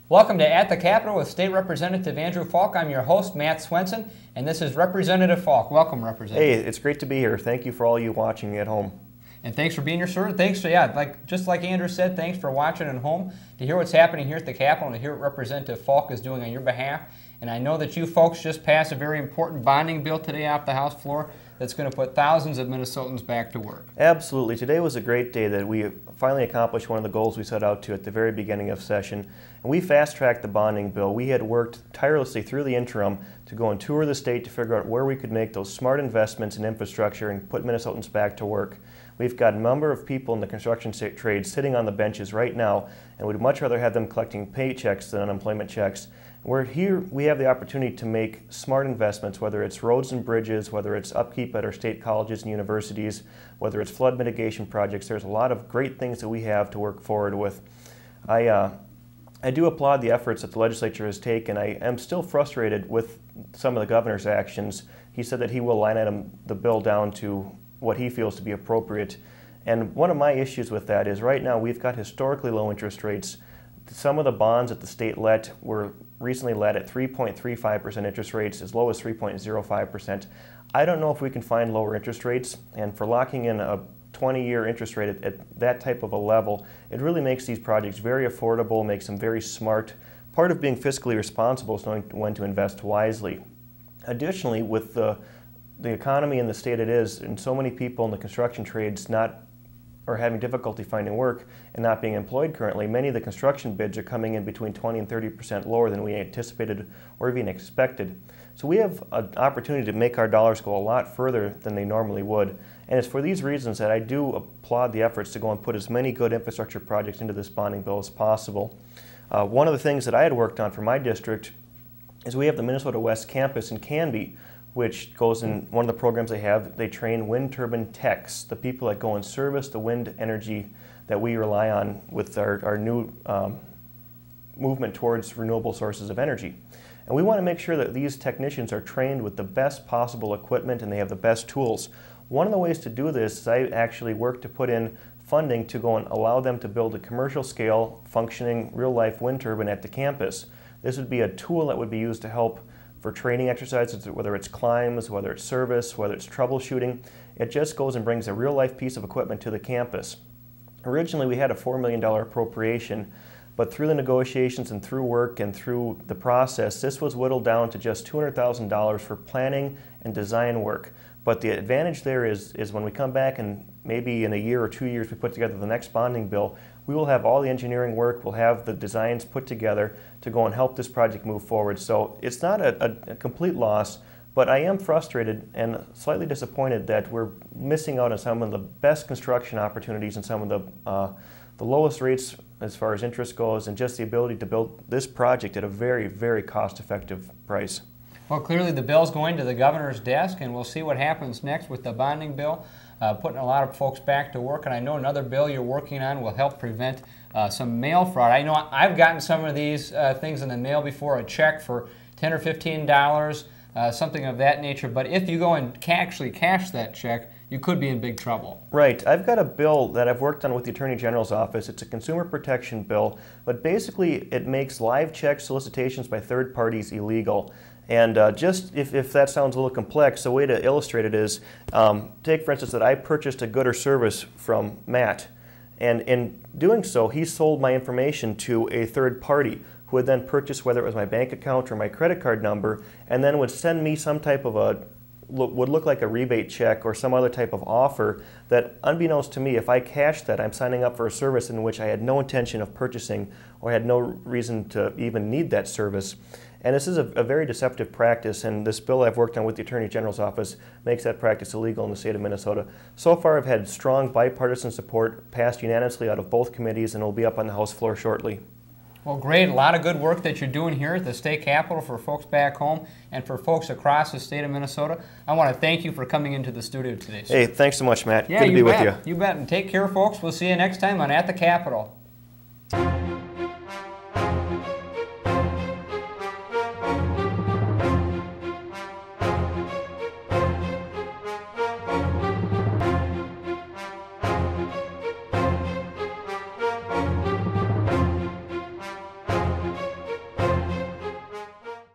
Welcome to At the Capitol with State Representative Andrew Falk. I'm your host, Matt Swenson, and this is Representative Falk. Welcome, Representative. Hey, it's great to be here. Thank you for all you watching at home. And thanks for being here, sir. Thanks for, just like Andrew said, thanks for watching at home to hear what's happening here at the Capitol and to hear what Representative Falk is doing on your behalf. And I know that you folks just passed a very important bonding bill today off the House floor that's going to put thousands of Minnesotans back to work. Absolutely. Today was a great day that we finally accomplished one of the goals we set out to at the very beginning of session. And we fast-tracked the bonding bill. We had worked tirelessly through the interim to go and tour the state to figure out where we could make those smart investments in infrastructure and put Minnesotans back to work. We've got a number of people in the construction trade sitting on the benches right now, and we'd much rather have them collecting paychecks than unemployment checks. We're here, we have the opportunity to make smart investments, whether it's roads and bridges, whether it's upkeep at our state colleges and universities, whether it's flood mitigation projects. There's a lot of great things that we have to work forward with. I do applaud the efforts that the legislature has taken. I am still frustrated with some of the governor's actions. He said that he will line item the bill down to what he feels to be appropriate. And one of my issues with that is right now we've got historically low interest rates. Some of the bonds that the state let were recently let at 3.35% interest rates, as low as 3.05%. I don't know if we can find lower interest rates, and for locking in a 20-year interest rate at that type of a level, it really makes these projects very affordable, makes them very smart. Part of being fiscally responsible is knowing when to invest wisely. Additionally, with the economy in the state it is, and so many people in the construction trades are having difficulty finding work and not being employed currently, many of the construction bids are coming in between 20 and 30% lower than we anticipated or even expected. So we have an opportunity to make our dollars go a lot further than they normally would. And it's for these reasons that I do applaud the efforts to go and put as many good infrastructure projects into this bonding bill as possible. One of the things that I had worked on for my district is we have the Minnesota West campus in Canby, which goes in one of the programs they have. They train wind turbine techs, the people that go and service the wind energy that we rely on with our new movement towards renewable sources of energy. And we want to make sure that these technicians are trained with the best possible equipment and they have the best tools. One of the ways to do this is I actually work to put in funding to go and allow them to build a commercial scale, functioning, real-life wind turbine at the campus. This would be a tool that would be used to help for training exercises, whether it's climbs, whether it's service, whether it's troubleshooting. It just goes and brings a real-life piece of equipment to the campus. Originally, we had a $4 million appropriation, but through the negotiations and through work and through the process, this was whittled down to just $200,000 for planning and design work. But the advantage there is when we come back and maybe in a year or 2 years we put together the next bonding bill, we will have all the engineering work, we'll have the designs put together to go and help this project move forward. So it's not a complete loss, but I am frustrated and slightly disappointed that we're missing out on some of the best construction opportunities and some of the lowest rates as far as interest goes, and just the ability to build this project at a very, very cost-effective price. Well, clearly the bill's going to the governor's desk, and we'll see what happens next with the bonding bill, putting a lot of folks back to work. And I know another bill you're working on will help prevent some mail fraud. I know I've gotten some of these things in the mail before, a check for $10 or $15, something of that nature. But if you go and actually cash that check, you could be in big trouble. Right. I've got a bill that I've worked on with the Attorney General's office. It's a consumer protection bill, but basically it makes live check solicitations by third parties illegal. And just if that sounds a little complex, the way to illustrate it is, take for instance that I purchased a good or service from Matt, and in doing so, he sold my information to a third party who would then purchase, whether it was my bank account or my credit card number, and then would send me some type of would look like a rebate check or some other type of offer that, unbeknownst to me, if I cashed that, I'm signing up for a service in which I had no intention of purchasing or had no reason to even need that service. And this is a very deceptive practice, and this bill I've worked on with the Attorney General's office makes that practice illegal in the state of Minnesota. So far I've had strong bipartisan support, passed unanimously out of both committees, and will be up on the House floor shortly. Well, great. A lot of good work that you're doing here at the state capitol for folks back home and for folks across the state of Minnesota. I want to thank you for coming into the studio today, sir. Hey, thanks so much, Matt. Yeah, good to be with you. You bet. And take care, folks. We'll see you next time on At the Capitol.